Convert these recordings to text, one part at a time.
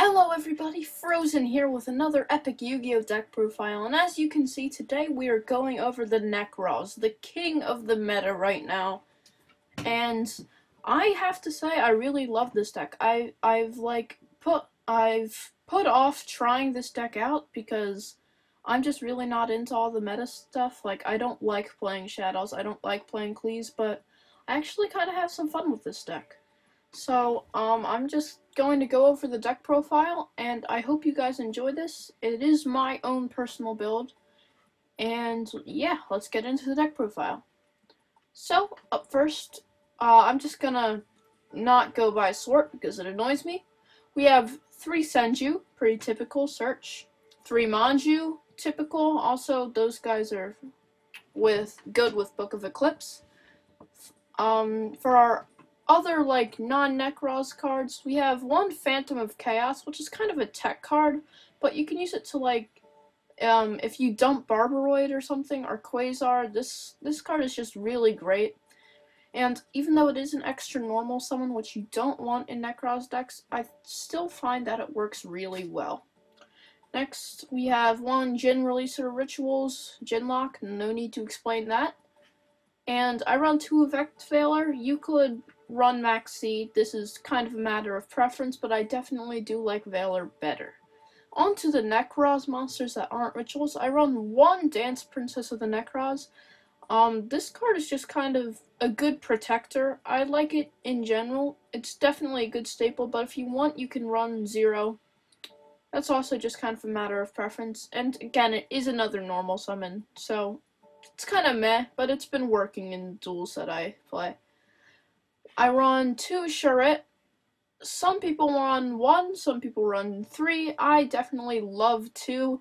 Hello everybody, Frozen here with another epic Yu-Gi-Oh! Deck profile, and as you can see today we are going over the Nekroz, the king of the meta right now. And I have to say I really love this deck. I've put off trying this deck out because I'm just really not into all the meta stuff. Like, I don't like playing Shadows, I don't like playing Cleese, but I actually kind of have some fun with this deck. So, I'm just going to go over the deck profile, and I hope you guys enjoy this. It is my own personal build, and yeah, let's get into the deck profile. So, up first, I'm just gonna not go by sort because it annoys me. We have 3 Senju, pretty typical, search. 3 Manju, typical, also those guys are good with Book of Eclipse. For our other, like, non-Nekroz cards, we have 1 Phantom of Chaos, which is kind of a tech card, but you can use it to, like, if you dump Barbaroid or something, or Quasar, this card is just really great. And even though it is an extra normal summon, which you don't want in Nekroz decks, I still find that it works really well. Next, we have 1 Jin Releaser Rituals, Jinlock, no need to explain that. And I run 2 Effect Veiler. You could run Maxi. This is kind of a matter of preference, but I definitely do like Veiler better. On to the Nekroz monsters that aren't rituals. I run 1 Dance Princess of the Nekroz. This card is just kind of a good protector. I like it in general. It's definitely a good staple, but if you want, you can run 0. That's also just kind of a matter of preference. And again, it is another normal summon, so it's kind of meh, but it's been working in duels that I play. I run 2 Charette. Some people run 1, some people run 3. I definitely love 2.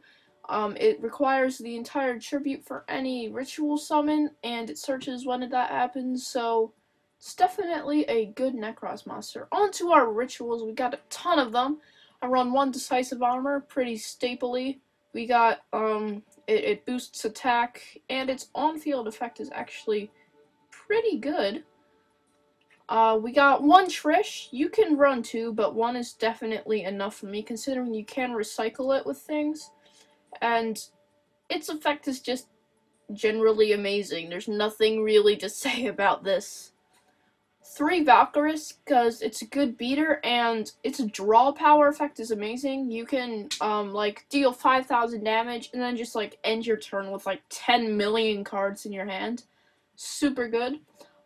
It requires the entire tribute for any ritual summon, and it searches when that happens, so it's definitely a good Nekroz monster. On to our rituals, we got a ton of them. I run 1 Decisive Armor, pretty staply. We got, it boosts attack, and its on-field effect is actually pretty good. We got 1 Trish. You can run 2, but 1 is definitely enough for me, considering you can recycle it with things. And its effect is just generally amazing. There's nothing really to say about this. 3 Valkyries, because it's a good beater, and its draw power effect is amazing. You can, like, deal 5,000 damage, and then just, like, end your turn with, like, 10 million cards in your hand. Super good.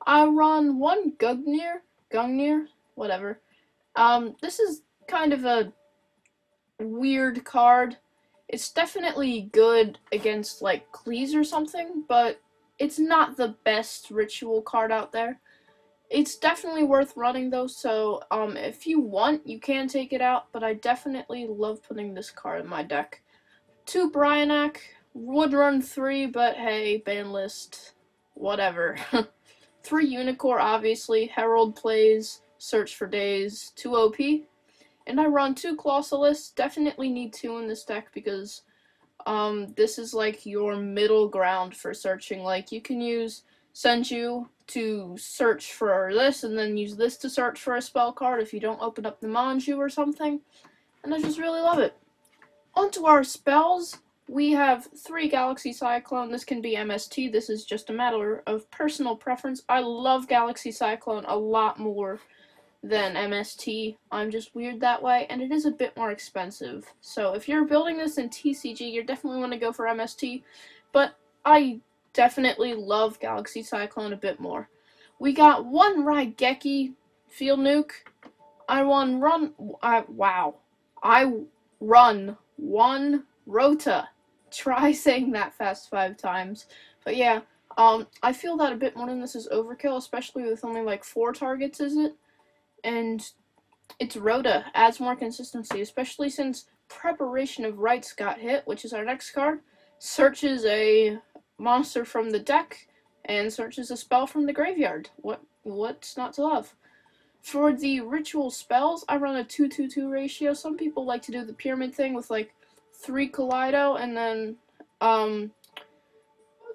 I run 1 Gungnir, whatever. This is kind of a weird card. It's definitely good against, like, Cleese or something, but it's not the best ritual card out there. It's definitely worth running, though, so, if you want, you can take it out, but I definitely love putting this card in my deck. 2 Bryanak, would run 3, but hey, Banlist, whatever. 3 Unicorn, obviously, Herald plays, Search for Days, 2 OP. And I run 2 Colossalis, definitely need 2 in this deck because, this is like your middle ground for searching. Like, you can use Senju to search for this, and then use this to search for a spell card if you don't open up the Manju or something. And I just really love it. Onto our spells. We have 3 Galaxy Cyclone. This can be MST. This is just a matter of personal preference. I love Galaxy Cyclone a lot more than MST. I'm just weird that way, and it is a bit more expensive. So if you're building this in TCG, you definitely want to go for MST, but I definitely love Galaxy Cyclone a bit more. We got 1 Raigeki Field Nuke. I run 1 Rota. Try saying that fast 5 times. But yeah, I feel that a bit more than this is overkill, especially with only like 4 targets, is it? And its Rota adds more consistency, especially since Preparation of Rites got hit, which is our next card. Searches a monster from the deck, and searches a spell from the graveyard. What's not to love? For the ritual spells, I run a 2-2-2 ratio. Some people like to do the pyramid thing with like 3 Kaleido and then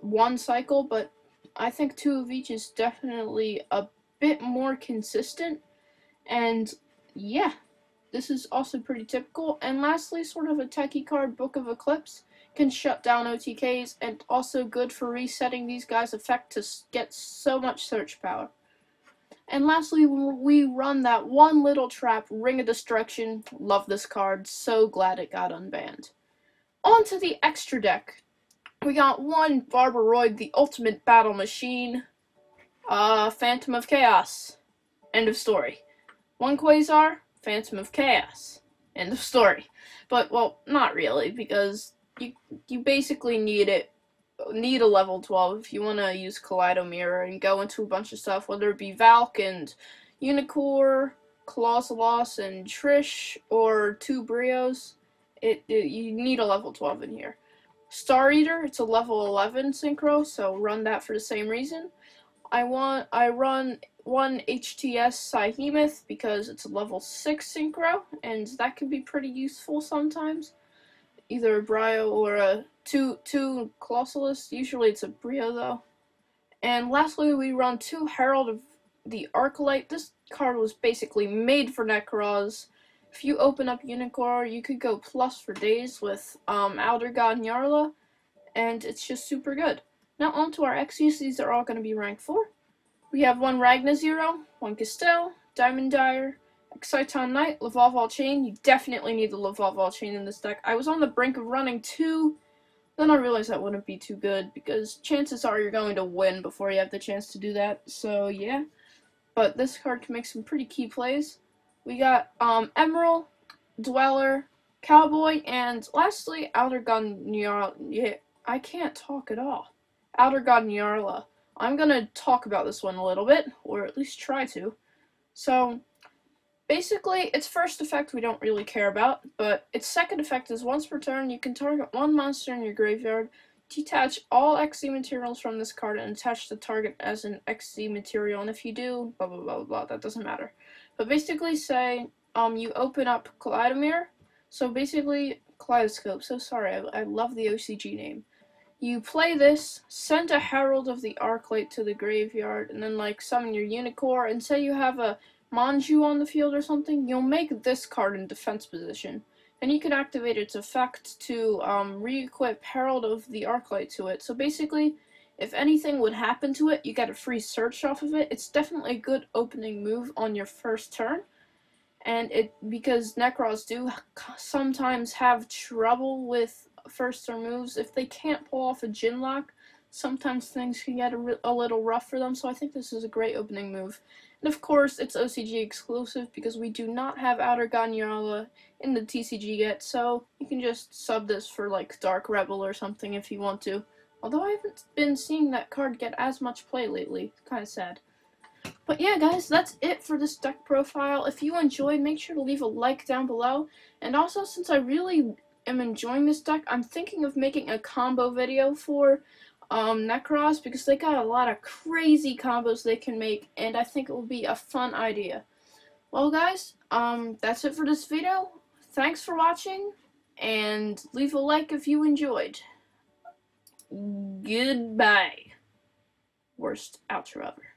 1 cycle, but I think 2 of each is definitely a bit more consistent. And yeah, this is also pretty typical. And lastly, sort of a techie card, Book of Eclipse. Can shut down OTKs, and also good for resetting these guys' effect to get so much search power. And lastly, we run that one little trap, Ring of Destruction. Love this card, so glad it got unbanned. On to the extra deck. We got one Barbaroid, the ultimate battle machine. Phantom of Chaos. End of story. One Quasar, Phantom of Chaos. End of story. But, well, not really, because you basically need a level 12 if you want to use Kaleido Mirror and go into a bunch of stuff, whether it be Valk and Unicorn, Colossalos and Trish, or 2 Brios. You need a level 12 in here. Star Eater, it's a level 11 synchro, so run that for the same reason. I run one HTS Psyhemoth because it's a level 6 synchro, and that can be pretty useful sometimes. Either a Brio or a 2 Colossalis. Usually it's a Brio though. And lastly, we run 2 Herald of the Arclight. This card was basically made for Nekroz. If you open up Unicorn, you could go plus for days with Outer God and Yarla, and it's just super good. Now on to our Xyz. These are all going to be rank 4. We have one Ragna Zero, one Castell, Diamond Dyer, Exciton Knight, Lavalval Chain. You definitely need the Lavalval Chain in this deck. I was on the brink of running 2, then I realized that wouldn't be too good, because chances are you're going to win before you have the chance to do that, so yeah. But this card can make some pretty key plays. We got Emerald, Dweller, Cowboy, and lastly, Outer God Nyarla. Yeah, I can't talk at all. Outer God Nyarla. I'm gonna talk about this one a little bit, or at least try to. So, basically, its first effect we don't really care about, but its second effect is once per turn, you can target one monster in your graveyard, detach all XZ materials from this card, and attach the target as an XZ material, and if you do, blah blah blah blah, that doesn't matter. But basically say, you open up Kaleidomir, so basically, Kaleidoscope, so sorry, I love the OCG name. You play this, send a Herald of the Arclight to the graveyard, and then like summon your Unicorn, and say you have a Manju on the field or something, you'll make this card in defense position. And you can activate its effect to re-equip Herald of the Arclight to it. So basically, if anything would happen to it, you get a free search off of it. It's definitely a good opening move on your first turn. And because Nekroz do sometimes have trouble with first turn moves, if they can't pull off a Jin Lock, sometimes things can get a little rough for them, so I think this is a great opening move. And of course, it's OCG exclusive because we do not have Outer God Nyarla in the TCG yet, so you can just sub this for like Dark Rebel or something if you want to. Although I haven't been seeing that card get as much play lately. Kind of sad. But yeah, guys, that's it for this deck profile. If you enjoyed, make sure to leave a like down below. And also, since I really am enjoying this deck, I'm thinking of making a combo video for Nekroz, because they got a lot of crazy combos they can make, and I think it will be a fun idea. Well, guys, that's it for this video. Thanks for watching, and leave a like if you enjoyed. Goodbye. Worst outro ever.